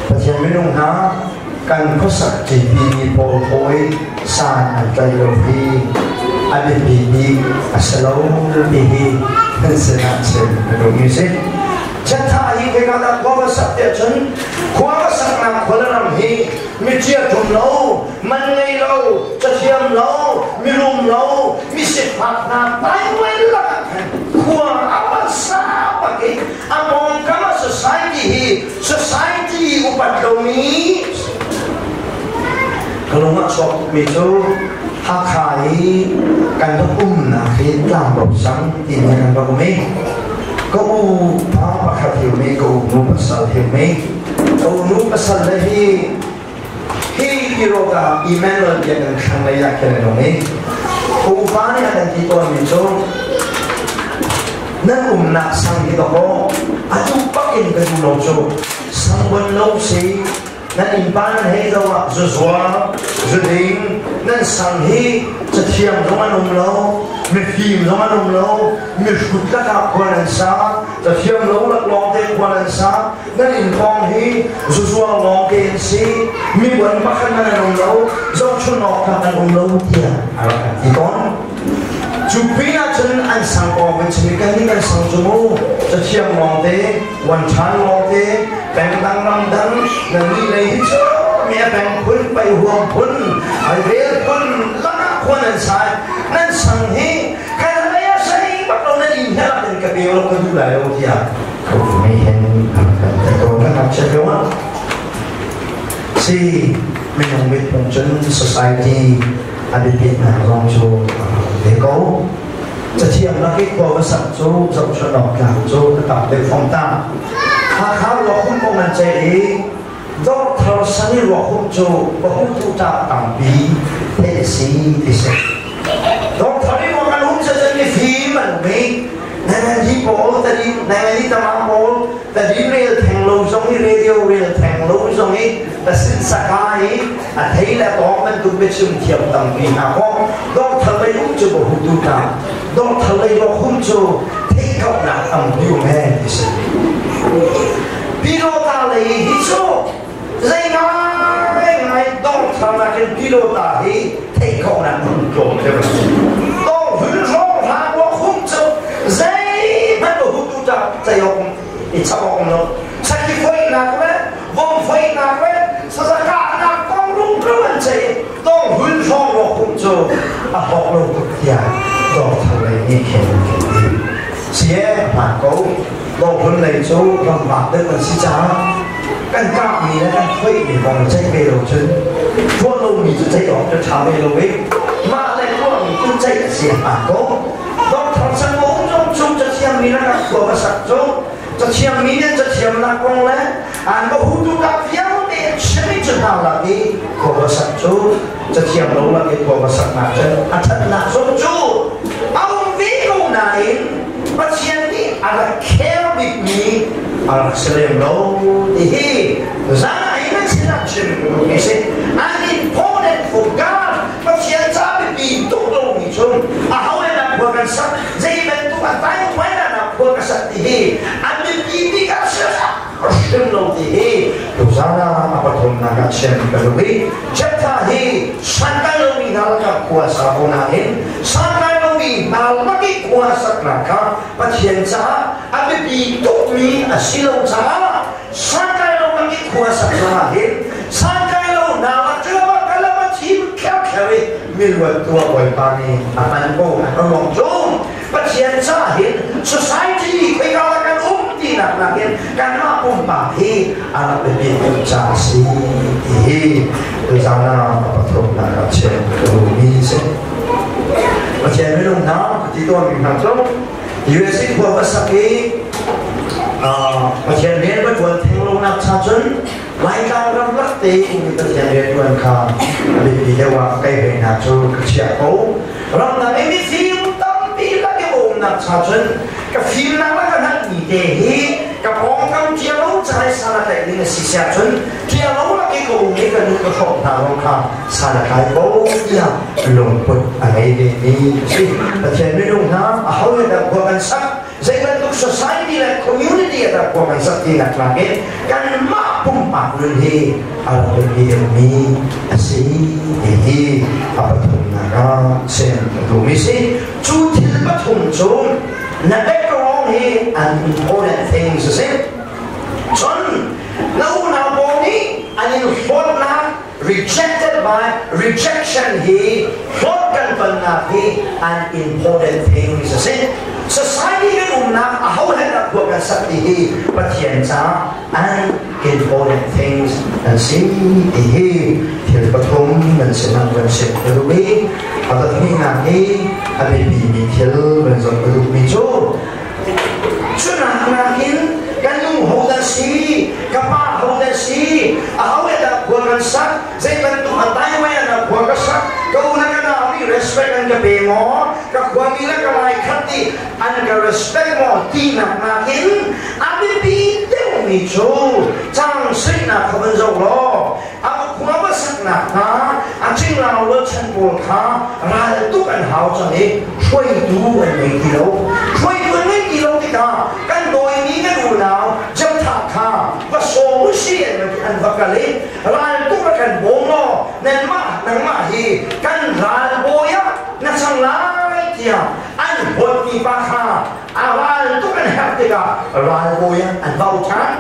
ประเทศไม่รู้นะการข้อสักจีบีโพโพยสารอันใจโลพีอันเป็นบีอัศโลบีเป็นสนับสนุนตรงนี้สิฉันท่าอีกแค่การข้อสักเดียวฉันข้อสักนักคนละรำฮีมีเจียทุนโลมันไงโลจะเทียมโลมีรุมโลมีสิทธิ์ผักนาไปไว้ละข้ออาวัสาปะกิอามองกันว่า society อุปถัมภ์นี้kalau nak suatu itu hakai kan na hitam bersang ini kan bagumi kau apa kata ini kau pasal ini kau pasal lagi hiroga Emmanuel yang kami yakin ini kau pani ada di tuan itu nan nak sang kita kau aju pakai baju lojo sang benau si nan impan hei dawa zuzwa zuding nan sang hei cetiam zaman umlo mefim zaman umlo meshkutka ka kwansa cetiam lo la lonte kwansa nan impong hei zuzwa lonte si mi wan makan nan umlo zo chunok ka nan umlo dia ala ikon Jupina chen an sang ko ben chen kan ni kan sang jumu cetiam lonte wan chan lonte bang bang bang dang nan ni lei cho me bang phun pai huam phun ai vel phun lana khon an sai nan sang hi kai la ya sai bắt đầu nan in ha den ka be lo ko du la yo tia ko me hen ko na ka che yo ma si me nong mit pong chen society adi pit na rong cho để cóจะเทียมนักวิเคราะห์สัตว์โซ่สัตว์ชนกอย่างโซ่ตัดเป็นฟองตาถ้าเขาหลอกคุณคงมันใจดีดอกทรสันนิหลอกคุณโจบอกคุณทุจาต่างปีเทสีที่เสดอกทรนี่ว่ากันหุ่นจะมีฟีมันมีในที่โบแต่ดีในที่ตะวันโบแต่ดีเรียลแทงลงตรงนี้เรดิโอเรียลแทงลงตรงนี้แต่สิ้นสักการนี้อันที่แล้วก็มันถูกไปชุ่มเทียมต่างปีนะเพราะดอกทรไม่หุ่นจะบอกคุณทุจาดอกทะเลเราคุ้นโจที่เขาหนักอันดิวแม่ที่สุดพี่โรตาเลยฮิโซเรื่องไงดอกทะเลเป็นพี่โรตาที่เขาหนักอันดิวแม่ดอกหุ่นร้องหาเราคุ้นโจเรื่องมันก็หุ่นดูจับใจเราอิจฉาของเราสักที่ไฟหนักไหมวงไฟหนักไหมสักการหนักต้องรุ่งเรืองใจดอกหุ่นร้องเราคุ้นโจอ่ะบอกเราทุกอย่างดอกทะเลนี่เข็มดีเสียหนักเขาดอกคนในโซ่ลำบากได้กันสิจ้ากันกล้ามีและกันไฟมีมองใจเบลจนพวกเรามีจะใจออกจะทำให้เราเองมาเลยพวกมีจุดใจเสียหนักเขาดอกทางสังคมจงชุมจะเทียมมีนะครับตัวภาษาจงจะเทียมมีเนี่ยจะเทียมนักกงแล้วอ่านก็หูดูกับเย้าเนี่ยฉันไม่จะทำละนี่ตัวภาษาจงจะเทียมเราละนี่ตัวภาษาหนักจนอัตนาจงจูเอาวิโรนัยปัจจัยนี้อะไรแค่บิดนี้อะไรเสลียมโลดีจ้าไอ้นั่นสินะชิมกูไม่ใช่อันนี้พอเด็กฝึกการปัจจัยจ้าบิดนี้ตุกลงนี่ชนเอาไว้นะพวกกันสักใจเป็นตุกตายไว้นะพวกกันสักดีอันนี้บิดนี้ก็เสียชิมโลดีดูจ้านะมาปฐมนักชิมกันเลยจัตตาฮีสังกัดโลมีนาลกับkuasa sa unahin sangat luminal lagi kuasa naka pasyensya at dito mi asilaw sa sangat lagi kuasa unahin sangat lo na matlawa kalamat himkakari milwat tua boy pani aman ko ang jom pasyensyahin society kailangan tidak lagi karena umpahi anak begitu casi di sana patron nak cek ini sih macam ni dong nak di tuan kita tu USA buat sakit macam ni buat tengok nak cacun lain orang berarti kita jadi tuan kah lebih dewa kaya nak tu kecil kau orang nak ini film tapi lagi nak cacun ke film nak nak ni deh ke orang dia lalu cari sana tak ini sisa cun dia lalu lagi kau ni kan tu kau tak orang kah sana kaya kau dia belum pun ada ini sih macam ni dong nak awak dah bukan sak saya bentuk society lah community ada bukan sak tidak lagi kan mak ปุ่มปากรุ่นเฮอะไรเป็นเรื่องมีสิเฮปฐมนาราเซนดูมิสิจูทิลปฐมจูนั่นเองก็ร้องเฮ an important things เช่นจนเราหน้าโบนี้อันนี้ฟอดนะ rejected by rejection เฮฟอดกันเป็นนะเฮ an important things เช่นsociety กันนะเขาเห็นนักพวกกันสักทีปะเทียนจ้า an important things นั่นสิเฮที่ปฐมนั่นสิมันเป็นสิ่งรู้ไหมเอาแต่ที่งานเฮอันนี้มีเที่ยวเป็นส่วนรู้มีโจ้ช่วยงานหินกันยุ่งหัวสีกับป้าหัวสีเอาไว้แต่พวกกันสักเจ้าเป็นตัวตายไว้นะพวกกันสักก็นั่นก็น่ามี respect กันกับเบมอกับความมีและกับอะไรขัดที่อันกับ respect มอที่หนักงานหินอันนี้ปีเดียวมีโจ้จังสิ่งนักเขาเป็นโจ้ล้อเอาความว่าสักหนักนะอันจริงเราเลิกฉันปวดขาเราตุกันหาวจังเองช่วยดูกันไม่กี่โลช่วยดูไม่กี่โลที่กากันโดยนี้กันดูแล้วจะถักขาว่าโซ่เสียมันอันวักกันเลยเราตุกันบงล้อนั่นมาฮีกันเราโบยะนั่นสังไลเดียอันบทที่ปากขาเราตุกันหักติกาเราโบยะอันเบาชัน